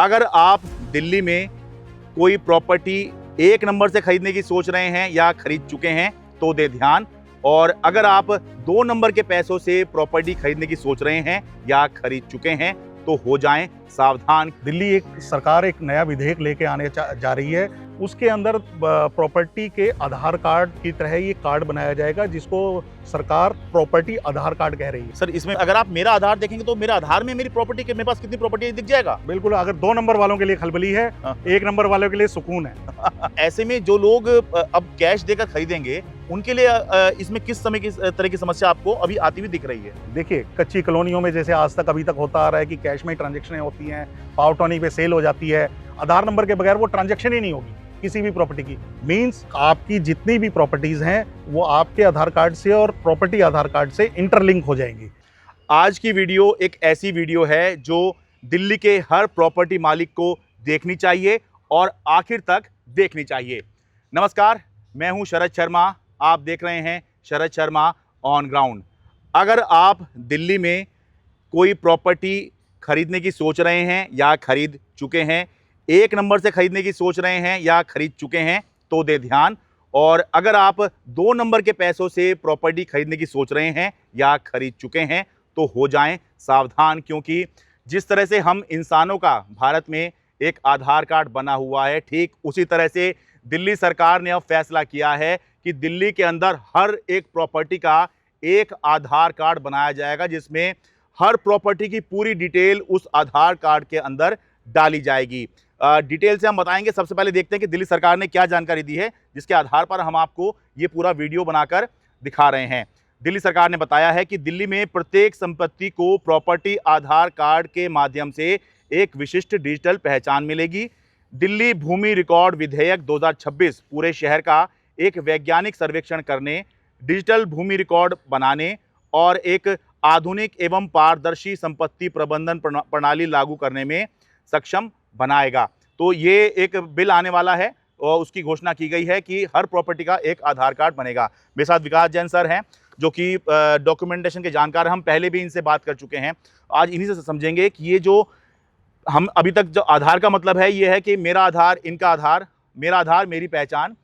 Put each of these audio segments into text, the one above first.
अगर आप दिल्ली में कोई प्रॉपर्टी एक नंबर से खरीदने की सोच रहे हैं या खरीद चुके हैं तो दे ध्यान। और अगर आप 2 नंबर के पैसों से प्रॉपर्टी खरीदने की सोच रहे हैं या खरीद चुके हैं तो हो जाएं सावधान। दिल्ली सरकार एक नया विधेयक लेके आने जा रही है। उसके अंदर प्रॉपर्टी के आधार कार्ड की तरह ये कार्ड बनाया जाएगा जिसको सरकार प्रॉपर्टी आधार कार्ड कह रही है। सर, इसमें अगर आप मेरा आधार देखेंगे तो मेरा आधार में मेरी प्रॉपर्टी के मेरे पास कितनी प्रॉपर्टी है दिख जाएगा। बिल्कुल, अगर 2 नंबर वालों के लिए खलबली है, 1 नंबर वालों के लिए सुकून है। ऐसे में जो लोग अब कैश देकर खरीदेंगे उनके लिए इसमें किस समय किस तरह की समस्या आपको अभी आती हुई दिख रही है? देखिए, कच्ची कॉलोनियों में जैसे आज तक अभी तक होता आ रहा है कि कैश में ट्रांजेक्शन होती हैं, पावर टर्नी पे सेल हो जाती है, आधार नंबर के बगैर वो ट्रांजेक्शन ही नहीं होगी किसी भी प्रॉपर्टी की। मींस आपकी जितनी भी प्रॉपर्टीज हैं वो आपके आधार कार्ड से और प्रॉपर्टी आधार कार्ड से इंटरलिंक हो जाएंगी। आज की वीडियो एक ऐसी वीडियो है जो दिल्ली के हर प्रॉपर्टी मालिक को देखनी चाहिए और आखिर तक देखनी चाहिए। नमस्कार, मैं हूं शरद शर्मा, आप देख रहे हैं शरद शर्मा ऑन ग्राउंड। अगर आप दिल्ली में कोई प्रॉपर्टी खरीदने की सोच रहे हैं या खरीद चुके हैं, 1 नंबर से खरीदने की सोच रहे हैं या खरीद चुके हैं तो दे ध्यान। और अगर आप 2 नंबर के पैसों से प्रॉपर्टी खरीदने की सोच रहे हैं या खरीद चुके हैं तो हो जाएं सावधान, क्योंकि जिस तरह से हम इंसानों का भारत में एक आधार कार्ड बना हुआ है, ठीक उसी तरह से दिल्ली सरकार ने अब फैसला किया है कि दिल्ली के अंदर हर एक प्रॉपर्टी का एक आधार कार्ड बनाया जाएगा जिसमें हर प्रॉपर्टी की पूरी डिटेल उस आधार कार्ड के अंदर डाली जाएगी। डिटेल से हम बताएंगे। सबसे पहले देखते हैं कि दिल्ली सरकार ने क्या जानकारी दी है जिसके आधार पर हम आपको ये पूरा वीडियो बनाकर दिखा रहे हैं। दिल्ली सरकार ने बताया है कि दिल्ली में प्रत्येक संपत्ति को प्रॉपर्टी आधार कार्ड के माध्यम से एक विशिष्ट डिजिटल पहचान मिलेगी। दिल्ली भूमि रिकॉर्ड विधेयक 2026 पूरे शहर का एक वैज्ञानिक सर्वेक्षण करने, डिजिटल भूमि रिकॉर्ड बनाने और एक आधुनिक एवं पारदर्शी संपत्ति प्रबंधन प्रणाली लागू करने में सक्षम बनाएगा। तो ये एक बिल आने वाला है और उसकी घोषणा की गई है कि हर प्रॉपर्टी का एक आधार कार्ड बनेगा। मेरे साथ विकास जैन सर हैं जो कि डॉक्यूमेंटेशन के जानकार, हम पहले भी इनसे बात कर चुके हैं। आज इन्हीं से समझेंगे कि ये जो हम अभी तक जो आधार का मतलब है ये है कि मेरा आधार, इनका आधार, मेरा आधार, मेरी पहचान।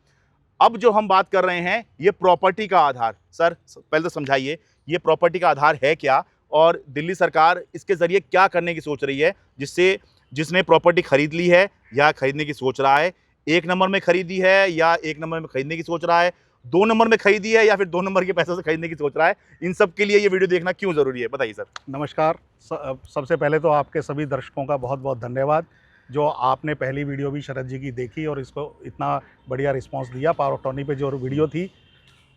अब जो हम बात कर रहे हैं ये प्रॉपर्टी का आधार। सर, पहले तो समझाइए ये प्रॉपर्टी का आधार है क्या और दिल्ली सरकार इसके ज़रिए क्या करने की सोच रही है जिससे जिसने प्रॉपर्टी खरीद ली है या खरीदने की सोच रहा है, 1 नंबर में खरीदी है या 1 नंबर में खरीदने की सोच रहा है, 2 नंबर में खरीदी है या फिर 2 नंबर के पैसों से खरीदने की सोच रहा है, इन सब के लिए ये वीडियो देखना क्यों ज़रूरी है, बताइए सर। नमस्कार। सबसे पहले तो आपके सभी दर्शकों का बहुत बहुत धन्यवाद जो आपने पहली वीडियो भी शरद जी की देखी और इसको इतना बढ़िया रिस्पांस दिया। पावर ऑफ अटॉर्नी पे जो वीडियो थी,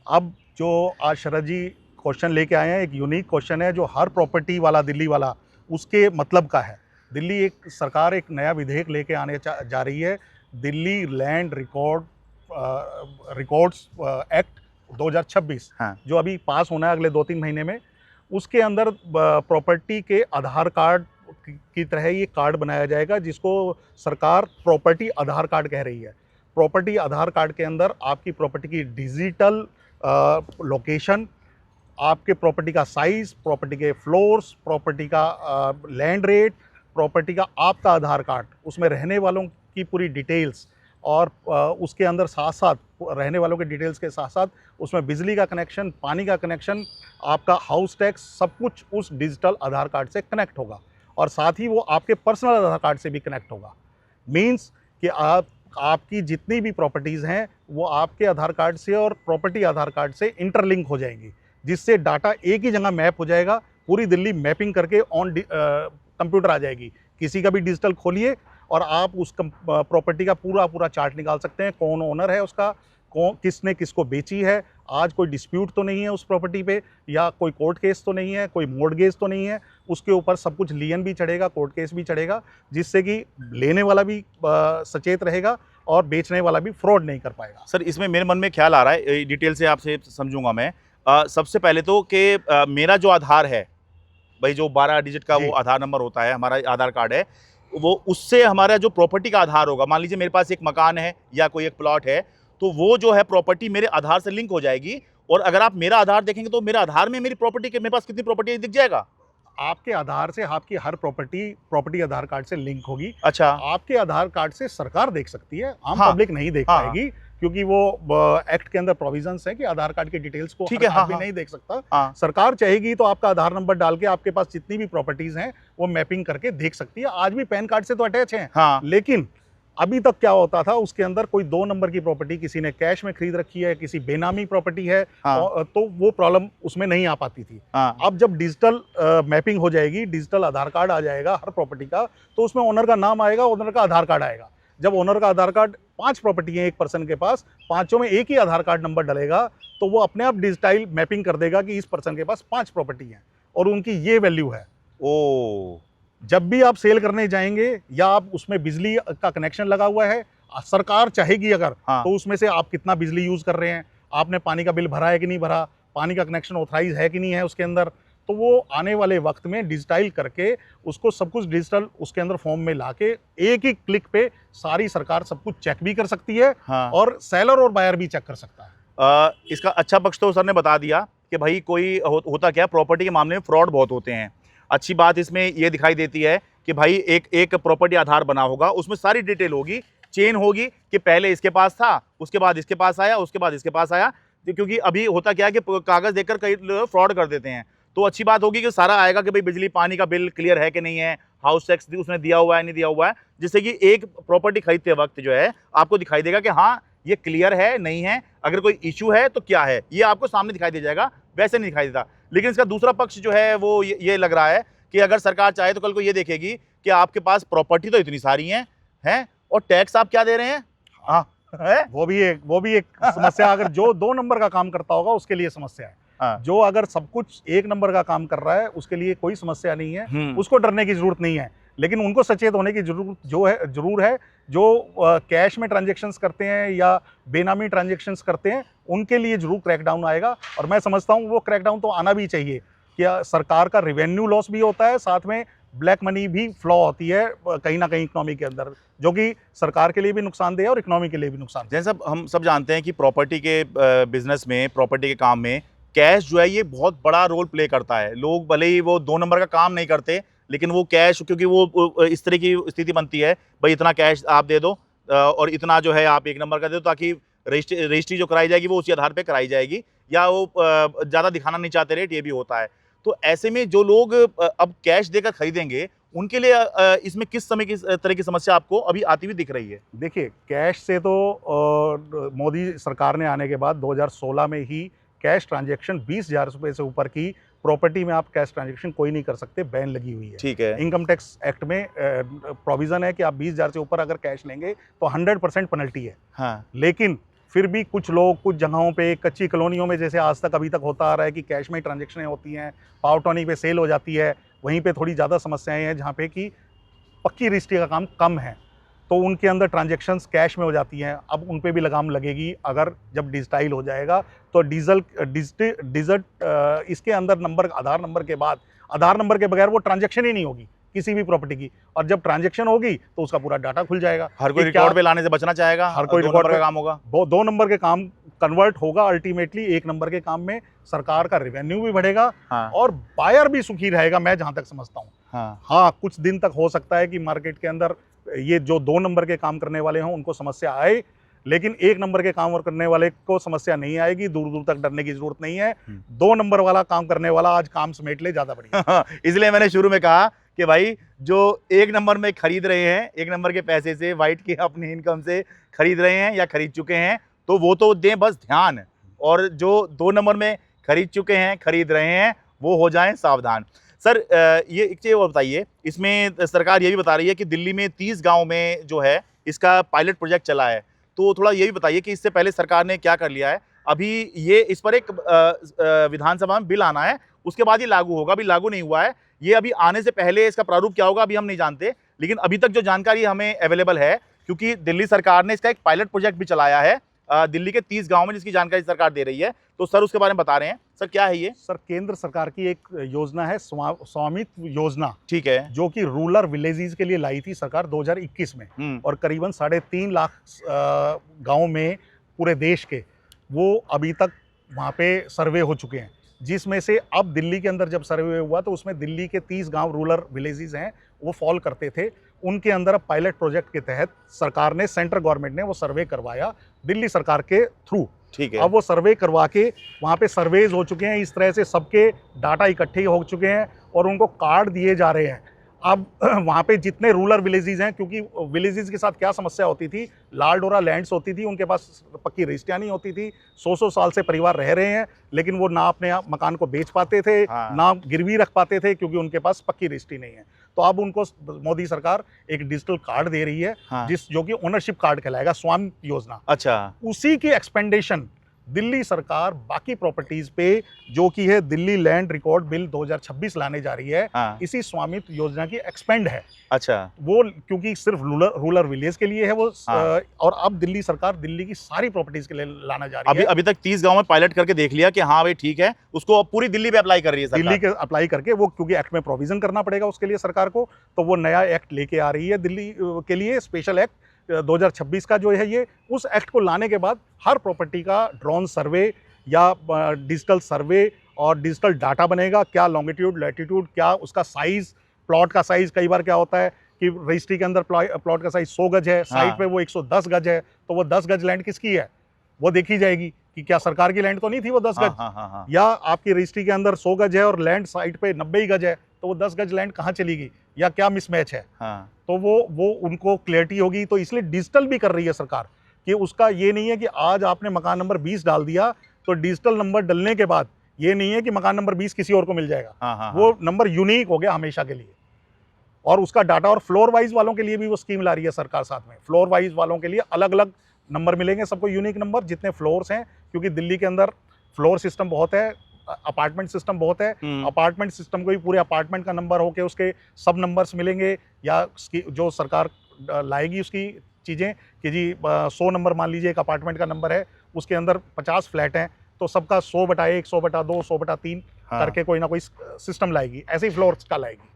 अब जो आज शरद जी क्वेश्चन लेके आए हैं, एक यूनिक क्वेश्चन है जो हर प्रॉपर्टी वाला दिल्ली वाला उसके मतलब का है। दिल्ली सरकार एक नया विधेयक लेके आने जा रही है, दिल्ली लैंड रिकॉर्ड्स एक्ट 2026, हाँ। जो अभी पास होना है अगले 2-3 महीने में। उसके अंदर प्रॉपर्टी के आधार कार्ड की तरह ये कार्ड बनाया जाएगा जिसको सरकार प्रॉपर्टी आधार कार्ड कह रही है। प्रॉपर्टी आधार कार्ड के अंदर आपकी प्रॉपर्टी की डिजिटल लोकेशन, आपके प्रॉपर्टी का साइज, प्रॉपर्टी के फ्लोर्स, प्रॉपर्टी का लैंड रेट, प्रॉपर्टी का आपका आधार कार्ड, उसमें रहने वालों की पूरी डिटेल्स और उसके अंदर साथ साथ रहने वालों के डिटेल्स के साथ साथ उसमें बिजली का कनेक्शन, पानी का कनेक्शन, आपका हाउस टैक्स, सब कुछ उस डिजिटल आधार कार्ड से कनेक्ट होगा और साथ ही वो आपके पर्सनल आधार कार्ड से भी कनेक्ट होगा। मीन्स कि आपकी जितनी भी प्रॉपर्टीज़ हैं वो आपके आधार कार्ड से और प्रॉपर्टी आधार कार्ड से इंटरलिंक हो जाएंगी, जिससे डाटा एक ही जगह मैप हो जाएगा। पूरी दिल्ली मैपिंग करके ऑन कंप्यूटर आ जाएगी। किसी का भी डिजिटल खोलिए और आप उस प्रॉपर्टी का पूरा चार्ट निकाल सकते हैं, कौन ओनर है उसका, किसने किसको बेची है, आज कोई डिस्प्यूट तो नहीं है उस प्रॉपर्टी पे, या कोई कोर्ट केस तो नहीं है, कोई मॉर्गेज तो नहीं है, उसके ऊपर सब कुछ लियन भी चढ़ेगा, कोर्ट केस भी चढ़ेगा, जिससे कि लेने वाला भी सचेत रहेगा और बेचने वाला भी फ्रॉड नहीं कर पाएगा। सर, इसमें मेरे मन में ख्याल आ रहा है, डिटेल से आपसे समझूंगा मैं। सबसे पहले तो कि मेरा जो आधार है भाई, जो 12 डिजिट का वो आधार नंबर होता है, हमारा आधार कार्ड है, वो उससे हमारा जो प्रॉपर्टी का आधार होगा, मान लीजिए मेरे पास एक मकान है या कोई एक प्लॉट है, तो वो जो है प्रॉपर्टी मेरे आधार से लिंक हो जाएगी। और अगर आप मेरा आधार देखेंगे तो मेरा आधार में मेरी प्रॉपर्टी के मेरे पास कितनी प्रॉपर्टी दिख जाएगा। आपके आधार से आपकी हर प्रॉपर्टी आधार कार्ड से लिंक होगी। अच्छा। आपके आधार कार्ड से सरकार देख सकती है, आम हाँ, पब्लिक नहीं देख हाँ, पाएगी, क्योंकि वो एक्ट के अंदर प्रोविजंस है कि आधार कार्ड की डिटेल्स को ठीक हर है, हाँ, आदमी हाँ, नहीं देख सकता। हाँ, सरकार चाहेगी तो आपका आधार नंबर डाल के आपके पास जितनी भी प्रॉपर्टीज हैं वो मैपिंग करके देख सकती है। आज भी पैन कार्ड से तो अटैच हैं, हाँ, लेकिन अभी तक क्या होता था, उसके अंदर कोई 2 नंबर की प्रॉपर्टी किसी ने कैश में खरीद रखी है, किसी बेनामी प्रॉपर्टी है, हाँ, तो वो प्रॉब्लम उसमें नहीं आ पाती थी। हाँ, अब जब डिजिटल मैपिंग हो जाएगी, डिजिटल आधार कार्ड आ जाएगा हर प्रॉपर्टी का, तो उसमें ओनर का नाम आएगा, ओनर का आधार कार्ड आएगा। जब ओनर का आधार कार्ड, 5 प्रॉपर्टी है एक पर्सन के पास, पांचों में एक ही आधार कार्ड नंबर डलेगा, तो वो अपने आप डिजिटाइल मैपिंग कर देगा कि इस पर्सन के पास 5 प्रॉपर्टी हैं और उनकी ये वैल्यू है। ओ, जब भी आप सेल करने जाएंगे या आप उसमें बिजली का कनेक्शन लगा हुआ है, सरकार चाहेगी अगर, हाँ, तो उसमें से आप कितना बिजली यूज कर रहे हैं, आपने पानी का बिल भरा है कि नहीं भरा, पानी का कनेक्शन ऑथराइज है कि नहीं है उसके अंदर, तो वो आने वाले वक्त में डिजिटाइल करके उसको सब कुछ डिजिटल उसके अंदर फॉर्म में लाके एक ही क्लिक पे सारी सरकार सब कुछ चेक भी कर सकती है, हाँ। और सेलर और बायर भी चेक कर सकता है। इसका अच्छा पक्ष तो सर ने बता दिया कि भाई कोई होता क्या, प्रॉपर्टी के मामले में फ्रॉड बहुत होते हैं। अच्छी बात इसमें ये दिखाई देती है कि भाई एक प्रॉपर्टी आधार बना होगा, उसमें सारी डिटेल होगी, चेन होगी कि पहले इसके पास था, उसके बाद इसके पास आया, उसके बाद इसके पास आया। क्योंकि अभी होता क्या है कि कागज देकर कई लोग फ्रॉड कर देते हैं। तो अच्छी बात होगी कि सारा आएगा कि भाई बिजली पानी का बिल क्लियर है कि नहीं है, हाउस टैक्स उसने दिया हुआ है नहीं दिया हुआ है, जिससे कि एक प्रॉपर्टी खरीदते वक्त जो है आपको दिखाई देगा कि हाँ ये क्लियर है नहीं है, अगर कोई इशू है तो क्या है, ये आपको सामने दिखाई दे जाएगा, वैसे नहीं दिखाई देता। लेकिन इसका दूसरा पक्ष जो है वो ये लग रहा है कि अगर सरकार चाहे तो कल को ये देखेगी कि आपके पास प्रॉपर्टी तो इतनी सारी हैं और टैक्स आप क्या दे रहे हैं। हाँ, है? वो भी एक समस्या। अगर जो 2 नंबर का काम करता होगा उसके लिए समस्या है। हाँ, जो अगर सब कुछ 1 नंबर का काम कर रहा है उसके लिए कोई समस्या नहीं है, उसको डरने की जरूरत नहीं है। लेकिन उनको सचेत होने की जरूर है। जो कैश में ट्रांजैक्शंस करते हैं या बेनामी ट्रांजैक्शंस करते हैं, उनके लिए जरूर क्रैकडाउन आएगा, और मैं समझता हूँ वो क्रैकडाउन तो आना भी चाहिए। कि सरकार का रेवेन्यू लॉस भी होता है, साथ में ब्लैक मनी भी फ्लो होती है कहीं ना कहीं इकोनॉमी के अंदर, जो कि सरकार के लिए भी नुकसानदेह है और इकोनॉमी के लिए भी नुकसानदेह। जैसे हम सब जानते हैं कि प्रॉपर्टी के बिजनेस में, प्रॉपर्टी के काम में कैश जो है ये बहुत बड़ा रोल प्ले करता है। लोग भले ही वो 2 नंबर का काम नहीं करते, लेकिन वो कैश, क्योंकि वो इस तरह की स्थिति बनती है, भाई इतना कैश आप दे दो और इतना जो है आप 1 नंबर का दे दो, ताकि रजिस्ट्री जो कराई जाएगी वो उसी आधार पे कराई जाएगी, या वो ज़्यादा दिखाना नहीं चाहते रेट, ये भी होता है। तो ऐसे में जो लोग अब कैश देकर खरीदेंगे, उनके लिए इसमें किस समय किस तरह की समस्या आपको अभी आती हुई दिख रही है? देखिए, कैश से तो मोदी सरकार ने आने के बाद 2016 में ही कैश ट्रांजैक्शन 20,000 रुपये से ऊपर की प्रॉपर्टी में आप कैश ट्रांजैक्शन कोई नहीं कर सकते, बैन लगी हुई है। ठीक है। इनकम टैक्स एक्ट में प्रोविजन है कि आप 20,000 से ऊपर अगर कैश लेंगे तो 100% पेनल्टी है। हाँ, लेकिन फिर भी कुछ लोग कुछ जगहों पे, कच्ची कॉलोनियों में, जैसे आज तक अभी तक होता आ रहा है कि कैश में ट्रांजैक्शनें होती हैं, पावर टॉनिक पे सेल हो जाती है, वहीं पे थोड़ी ज़्यादा समस्याएं हैं जहाँ पे कि पक्की रजिस्ट्री का काम कम है, तो उनके अंदर ट्रांजैक्शंस कैश में हो जाती हैं। अब उन पे भी लगाम लगेगी, अगर जब डिजिटाइल हो जाएगा तो इसके अंदर नंबर, आधार नंबर के बाद, आधार नंबर के बगैर वो ट्रांजैक्शन ही नहीं होगी किसी भी प्रॉपर्टी की, और जब ट्रांजैक्शन होगी तो उसका पूरा डाटा खुल जाएगा। हर कोई रिकॉर्ड पे लाने से बचना चाहेगा, हर कोई 2 रिकॉर्ड नंबर का पे काम होगा। 2 नंबर के काम कन्वर्ट होगा अल्टीमेटली 1 नंबर के काम में, सरकार का रेवेन्यू भी बढ़ेगा, हाँ, और बायर भी सुखी रहेगा, मैं जहां तक समझता हूँ। हाँ, हाँ, कुछ दिन तक हो सकता है कि मार्केट के अंदर ये जो 2 नंबर के काम करने वाले हों उनको समस्या आए, लेकिन 1 नंबर के काम और करने वाले को समस्या नहीं आएगी। दूर दूर तक डरने की जरूरत नहीं है। 2 नंबर वाला काम करने वाला आज काम समेट ले, ज्यादा बढ़िया। इसलिए मैंने शुरू में कहा कि भाई जो 1 नंबर में खरीद रहे हैं, 1 नंबर के पैसे से, वाइट के अपनी इनकम से खरीद रहे हैं या खरीद चुके हैं, तो वो तो दें बस ध्यान, और जो 2 नंबर में खरीद चुके हैं, खरीद रहे हैं, वो हो जाएं सावधान। सर ये एक चीज़ और बताइए, इसमें सरकार ये भी बता रही है कि दिल्ली में 30 गांव में जो है इसका पायलट प्रोजेक्ट चला है, तो थोड़ा ये भी बताइए कि इससे पहले सरकार ने क्या कर लिया है। अभी ये इस पर एक विधानसभा में बिल आना है, उसके बाद ये लागू होगा, अभी लागू नहीं हुआ है। ये अभी आने से पहले इसका प्रारूप क्या होगा अभी हम नहीं जानते, लेकिन अभी तक जो जानकारी हमें अवेलेबल है, क्योंकि दिल्ली सरकार ने इसका एक पायलट प्रोजेक्ट भी चलाया है दिल्ली के 30 गांव में, जिसकी जानकारी सरकार दे रही है, तो सर उसके बारे में बता रहे हैं। सर क्या है ये? सर, केंद्र सरकार की एक योजना है स्वामित्व योजना, ठीक है, जो कि रूरल विलेजेस के लिए लाई थी सरकार 2021 में, और करीबन 3.5 लाख गांव में पूरे देश के, वो अभी तक वहाँ पे सर्वे हो चुके हैं। जिसमें से अब दिल्ली के अंदर जब सर्वे हुआ तो उसमें दिल्ली के 30 गांव रूरल विलेजेस हैं, वो फॉल करते थे। उनके अंदर अब पायलट प्रोजेक्ट के तहत सरकार ने, सेंट्रल गवर्नमेंट ने वो सर्वे करवाया दिल्ली सरकार के थ्रू। ठीक है। अब वो सर्वे करवा के वहाँ पे सर्वेज हो चुके हैं, इस तरह से सबके डाटा इकट्ठे हो चुके हैं और उनको कार्ड दिए जा रहे हैं। अब वहाँ पे जितने रूरल विलेजेस हैं, क्योंकि विलेजेस के साथ क्या समस्या होती थी, लाल डोरा लैंड्स होती थी, उनके पास पक्की रजिस्ट्रियाँ नहीं होती थी, 100 साल से परिवार रह रहे हैं, लेकिन वो ना अपने मकान को बेच पाते थे, हाँ। ना गिरवी रख पाते थे, क्योंकि उनके पास पक्की रजिस्ट्री नहीं है। तो अब उनको मोदी सरकार एक डिजिटल कार्ड दे रही है, हाँ। जो कि ओनरशिप कार्ड कहलाएगा, स्वामित्व योजना। अच्छा। उसी की एक्सपेंडेशन दिल्ली सरकार बाकी प्रॉपर्टीज पे, जो कि है दिल्ली लैंड रिकॉर्ड बिल 2026 लाने जा रही है, हाँ। इसी स्वामित्व योजना की एक्सपेंड है। अच्छा। वो क्योंकि सिर्फ रूरल विलेज के लिए है वो, हाँ। और अब दिल्ली सरकार दिल्ली की सारी प्रॉपर्टीज के लिए लाना जा रही है। अभी तक 30 गांव में पायलट करके देख लिया कि हाँ भाई ठीक है, उसको अब पूरी दिल्ली पे अप्लाई कर रही है सरकार। दिल्ली के अप्लाई करके, वो क्योंकि एक्ट में प्रोविजन करना पड़ेगा उसके लिए सरकार को, तो वो नया एक्ट लेके आ रही है दिल्ली के लिए, स्पेशल एक्ट 2026 का जो है ये। उस एक्ट को लाने के बाद हर प्रॉपर्टी का ड्रोन सर्वे या डिजिटल सर्वे और डिजिटल डाटा बनेगा, क्या लॉन्गिट्यूड लैटिट्यूड, क्या उसका साइज, प्लॉट का साइज। कई बार क्या होता है कि रजिस्ट्री के अंदर प्लॉट का साइज 100 गज है, साइट पे वो 110 गज है, तो वो 10 गज लैंड किसकी है वो देखी जाएगी कि क्या सरकार की लैंड तो नहीं थी वो 10 गज। हाँ। या आपकी रजिस्ट्री के अंदर 100 गज है और लैंड साइट पे 90 गज है, तो वो 10 गज लैंड कहाँ चली गई, या क्या मिसमैच है। हाँ। तो वो उनको क्लियरिटी होगी। तो इसलिए डिजिटल भी कर रही है सरकार, कि उसका ये नहीं है कि आज आपने मकान नंबर 20 डाल दिया तो डिजिटल नंबर डलने के बाद ये नहीं है कि मकान नंबर 20 किसी और को मिल जाएगा। हाँ। वो नंबर यूनिक हो गया हमेशा के लिए, और उसका डाटा, और फ्लोर वाइज वालों के लिए भी वो स्कीम ला रही है सरकार साथ में। फ्लोर वाइज वालों के लिए अलग अलग नंबर मिलेंगे, सबको यूनिक नंबर, जितने फ्लोर्स हैं, क्योंकि दिल्ली के अंदर फ्लोर सिस्टम बहुत है, अपार्टमेंट सिस्टम बहुत है। अपार्टमेंट सिस्टम को भी पूरे अपार्टमेंट का नंबर होके उसके सब नंबर्स मिलेंगे, या जो सरकार लाएगी उसकी चीज़ें कि जी 100 नंबर मान लीजिए एक अपार्टमेंट का नंबर है, उसके अंदर 50 फ्लैट हैं, तो सबका 100/1, 100/2, 100/3 करके कोई ना कोई सिस्टम लाएगी। ऐसे ही फ्लोर्स का लाएगी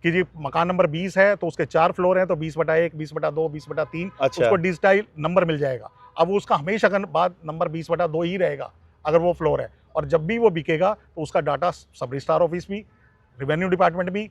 कि जी मकान नंबर 20 है तो उसके 4 फ्लोर हैं, तो 20/1, 20/2, 20/3 उसको डिजिटाइल नंबर मिल जाएगा। अब उसका हमेशा का बाद नंबर 20/2 ही रहेगा अगर वो फ्लोर है, और जब भी वो बिकेगा तो उसका डाटा सब रजिस्ट्रार ऑफिस भी, रेवेन्यू डिपार्टमेंट भी,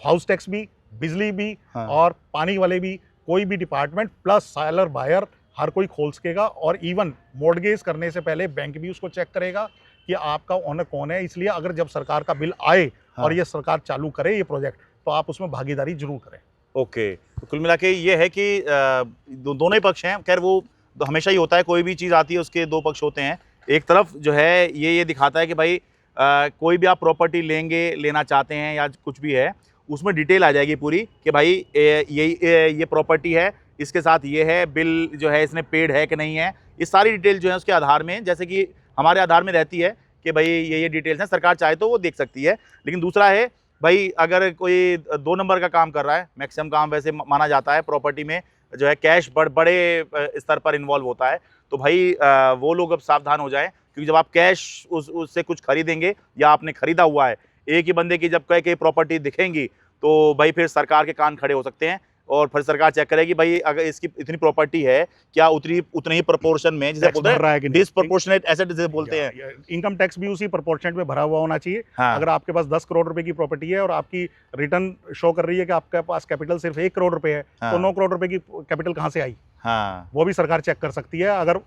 हाउस टैक्स भी, बिजली भी, और पानी वाले भी, कोई भी डिपार्टमेंट प्लस सेलर बायर हर कोई खोल सकेगा। और इवन मॉर्गेज करने से पहले बैंक भी उसको चेक करेगा कि आपका ओनर कौन है। इसलिए अगर जब सरकार का बिल आए और ये सरकार चालू करे ये प्रोजेक्ट, तो आप उसमें भागीदारी जरूर करें। ओके, तो कुल मिला के ये है कि दोनों ही पक्ष हैं। खैर वो हमेशा ही होता है, कोई भी चीज़ आती है उसके दो पक्ष होते हैं। एक तरफ जो है ये दिखाता है कि भाई कोई भी आप प्रॉपर्टी लेना चाहते हैं या कुछ भी है, उसमें डिटेल आ जाएगी पूरी कि भाई ये प्रॉपर्टी है, इसके साथ ये है, बिल जो है इसने पेड है कि नहीं है, ये सारी डिटेल जो है उसके आधार में, जैसे कि हमारे आधार में रहती है कि भाई ये डिटेल्स हैं, सरकार चाहे तो वो देख सकती है। लेकिन दूसरा है भाई, अगर कोई 2 नंबर का काम कर रहा है, मैक्सिमम काम वैसे माना जाता है प्रॉपर्टी में जो है कैश बड़े स्तर पर इन्वॉल्व होता है, तो भाई वो लोग अब सावधान हो जाएं, क्योंकि जब आप कैश उससे कुछ खरीदेंगे या आपने खरीदा हुआ है, एक ही बंदे की जब कई प्रॉपर्टी दिखेंगी तो भाई फिर सरकार के कान खड़े हो सकते हैं, और फिर सरकार चेक करेगी भाई अगर इसकी इतनी प्रॉपर्टी है, क्या उतने ही प्रोपोर्शन में, जिसे बोलते हैं डिसप्रोपोर्शनेट एसेट जिसे बोलते हैं, इनकम टैक्स भी उसी प्रोपोर्शनेट में भरा हुआ होना चाहिए। हाँ। अगर आपके पास 10 करोड़ रुपए की प्रॉपर्टी है और आपकी रिटर्न शो कर रही है कि आपके पास कैपिटल सिर्फ 1 करोड़ रुपए है, तो 9 करोड़ रुपए की कैपिटल कहाँ से आई? हाँ। वो भी सरकार चेक कर सकती है। अगर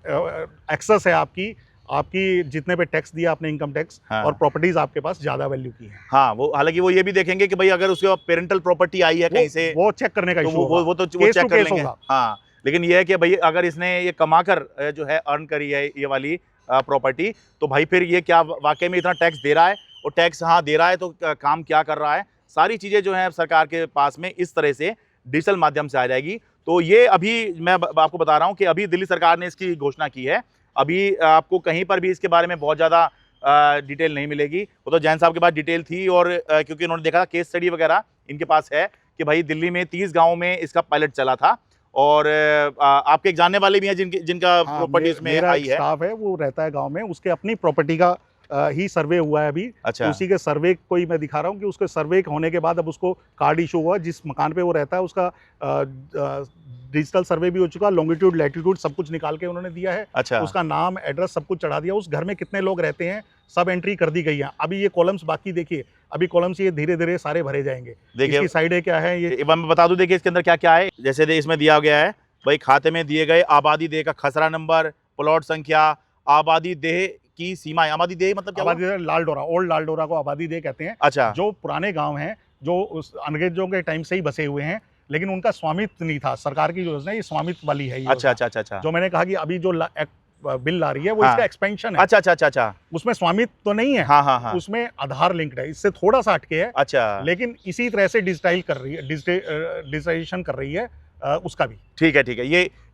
एक्सेस है आपकी जितने पे टैक्स दिया आपने इनकम टैक्स, हाँ। और प्रॉपर्टीज आपके पास ज्यादा वैल्यू की है, हाँ, वो हालांकि वो ये भी देखेंगे कि भाई अगर उसके पेरेंटल प्रॉपर्टी आई है कहीं से, वो चेक करने का तो इशू होगा, वो चेक कर लेंगे। हाँ, लेकिन ये है कि भाई अगर इसने ये कमाकर जो है अर्न करी है ये वाली प्रॉपर्टी, तो भाई फिर ये क्या वाकई में इतना टैक्स दे रहा है, और टैक्स हाँ दे रहा है तो काम क्या कर रहा है, सारी चीज़ें जो है सरकार के पास में इस तरह से डिजिटल माध्यम से आ जाएगी। तो ये अभी मैं आपको बता रहा हूँ कि अभी दिल्ली सरकार ने इसकी घोषणा की है। अभी आपको कहीं पर भी इसके बारे में बहुत ज़्यादा डिटेल नहीं मिलेगी। वो तो जैन साहब के पास डिटेल थी, और क्योंकि उन्होंने देखा केस स्टडी वगैरह इनके पास है कि भाई दिल्ली में 30 गाँव में इसका पायलट चला था, और आपके एक जानने वाले भी हैं जिनका प्रॉपर्टी इसमें आई है। स्टाफ है वो रहता है गाँव में, उसके अपनी प्रॉपर्टी का ही सर्वे हुआ है अभी। अच्छा। उसी के सर्वे को ही मैं दिखा रहा हूँ कि उसके सर्वे होने के बाद अब उसको कार्ड इशू हुआ, जिस मकान पे वो रहता है उसका डिजिटल सर्वे भी हो चुका, लॉन्गिट्यूड लैटिट्यूड सब कुछ निकाल के उन्होंने दिया है। अच्छा, उसका नाम एड्रेस सब कुछ चढ़ा दिया, उस घर में कितने लोग रहते हैं सब एंट्री कर दी गई है। अभी ये कॉलम्स बाकी देखिए, अभी कॉलम्स ये धीरे धीरे सारे भरे जाएंगे। देखिए इसकी साइडें क्या है ये मैं बता दूं, देखिए इसके अंदर क्या क्या है। जैसे इसमें दिया गया है भाई, खाते में दिए गए आबादी देह का खसरा नंबर, प्लॉट संख्या, आबादी देह की सीमाएं। आबादी देह मतलब क्या हुआ? आबादी देह लाल डोरा, ओल्ड लाल डोरा को आबादी देह कहते हैं। अच्छा, जो पुराने गांव हैं, जो उस अंग्रेजों के टाइम से ही बसे हुए हैं, लेकिन उनका स्वामित्व नहीं था। सरकार की योजना ये स्वामित्व वाली है। अच्छा अच्छा अच्छा अच्छा, जो मैंने कहा कि अभी जो बिल ला रही है वो हाँ, इसका एक्सपेंशन है। अच्छा अच्छा अच्छा अच्छा, उसमें स्वामित्व तो नहीं है। हाँ हाँ हाँ, उसमें आधार लिंक्ड है, इससे थोड़ा सा हटके है। अच्छा, लेकिन इसी तरह से डिजिटाइल कर रही है, डिजिटाइजेशन कर रही है उसका भी। ठीक है ठीक है।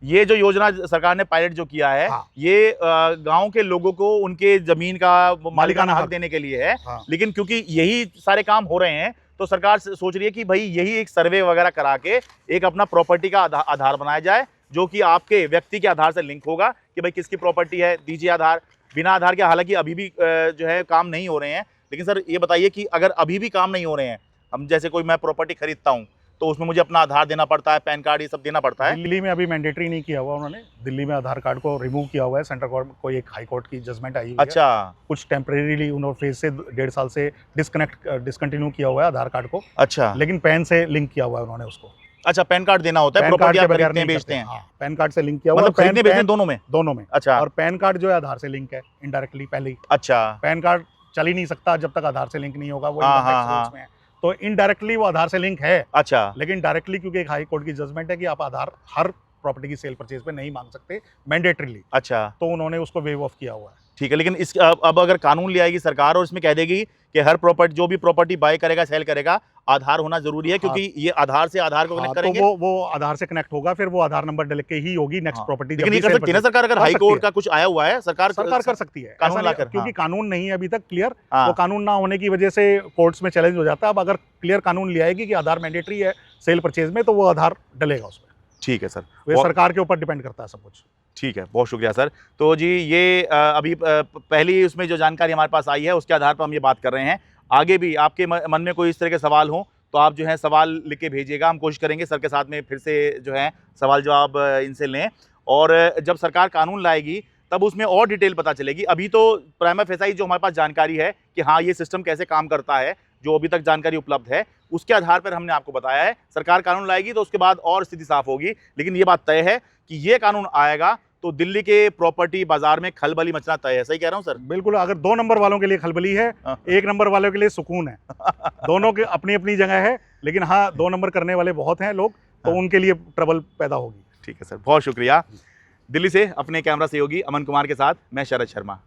ये जो योजना सरकार ने पायलट जो किया है, हाँ। ये गांव के लोगों को उनके जमीन का मालिकाना हक हक देने के लिए है। हाँ। लेकिन क्योंकि यही सारे काम हो रहे हैं, तो सरकार सोच रही है कि भाई यही एक सर्वे वगैरह करा के एक अपना प्रॉपर्टी का आधार बनाया जाए, जो कि आपके व्यक्ति के आधार से लिंक होगा कि भाई किसकी प्रॉपर्टी है, दीजिए आधार। बिना आधार के हालांकि अभी भी जो है काम नहीं हो रहे हैं। लेकिन सर ये बताइए कि अगर अभी भी काम नहीं हो रहे हैं, हम जैसे कोई मैं प्रॉपर्टी खरीदता हूँ तो उसमें मुझे अपना आधार देना पड़ता है, पैन कार्ड ये सब देना पड़ता है। दिल्ली में अभी मैंडेटरी नहीं किया हुआ उन्होंने, दिल्ली में आधार कार्ड को रिमूव किया हुआ है। सेंट्रल कोर्ट कोई एक हाई कोर्ट की जजमेंट आई हुई है। अच्छा, कुछ टेम्परेरीली उन्होंने फेज से 1.5 साल से डिसकंटिन्यू किया हुआ है आधार कार्ड को, अच्छा, लेकिन पैन से लिंक किया हुआ है उन्होंने उसको। अच्छा, पैन कार्ड देना होता है, पैन कार्ड प्रॉपर्टी के आप बगैर खरीदते हैं नहीं बेचते करते हैं? हाँ, पैन कार्ड से लिंक किया हुआ मतलब है। खरीदने बेचने दोनों में? दोनों में। अच्छा, और पैन कार्ड जो है आधार से लिंक है इनडायरेक्टली पहले ही। अच्छा, पैन कार्ड चल ही नहीं सकता जब तक आधार से लिंक नहीं होगा, वो हाँ, इनकम टैक्स हाँ, रूल्स में है। तो इनडायरेक्टली वो आधार से लिंक है, अच्छा, लेकिन डायरेक्टली क्योंकि एक हाई कोर्ट की जजमेंट है कि आप आधार हर प्रॉपर्टी की सेल परचेज पे नहीं मांग सकते मैंडेटरीली, अच्छा, तो उन्होंने उसको वेव ऑफ किया हुआ है। ठीक है। लेकिन इस अब अगर कानून ले आएगी सरकार और इसमें कह देगी कि हर प्रॉपर्टी, जो भी प्रॉपर्टी बाय करेगा, सेल करेगा, आधार होना जरूरी है, क्योंकि ये आधार से आधार को कनेक्ट तो करेंगे। वो आधार से कनेक्ट होगा, फिर वो आधार नंबर डाल के ही होगी नेक्स्ट हाँ, प्रॉपर्टी। लेकिन ये कर सकती है ना सरकार, अगर हाई कोर्ट का कुछ आया हुआ है, सरकार कर सकती है कानून ऐसा नहीं, लाकर, क्योंकि हाँ। कानून नहीं है अभी तक क्लियर। हाँ। वो कानून ना होने की वजह से कोर्ट्स में चैलेंज हो जाता है। अब अगर क्लियर कानून ले आएगी कि आधार मैंडेटरी है सेल परचेज में, तो वो आधार डलेगा उसमें। ठीक है सर, वे सरकार के ऊपर डिपेंड करता है सब कुछ। ठीक है, बहुत शुक्रिया सर। तो जी ये अभी पहली उसमें जो जानकारी हमारे पास आई है उसके आधार पर हम ये बात कर रहे हैं। आगे भी आपके मन में कोई इस तरह के सवाल हो तो आप जो है सवाल लिख के भेजिएगा, हम कोशिश करेंगे सर के साथ में फिर से जो है सवाल जवाब इनसे लें। और जब सरकार कानून लाएगी तब उसमें और डिटेल पता चलेगी। अभी तो प्राइमा फेसाई जो हमारे पास जानकारी है कि हाँ ये सिस्टम कैसे काम करता है, जो अभी तक जानकारी उपलब्ध है, उसके आधार पर हमने आपको बताया है। सरकार कानून लाएगी तो उसके बाद और स्थिति साफ होगी। लेकिन ये बात तय है कि ये कानून आएगा तो दिल्ली के प्रॉपर्टी बाजार में खलबली मचना तय है। सही कह रहा हूँ सर? बिल्कुल। अगर 2 नंबर वालों के लिए खलबली है, 1 नंबर वालों के लिए सुकून है। दोनों की अपनी अपनी जगह है, लेकिन हाँ 2 नंबर करने वाले बहुत हैं लोग, तो उनके लिए ट्रबल पैदा होगी। ठीक है सर, बहुत शुक्रिया। दिल्ली से अपने कैमरा सहयोगी अमन कुमार के साथ मैं शरद शर्मा।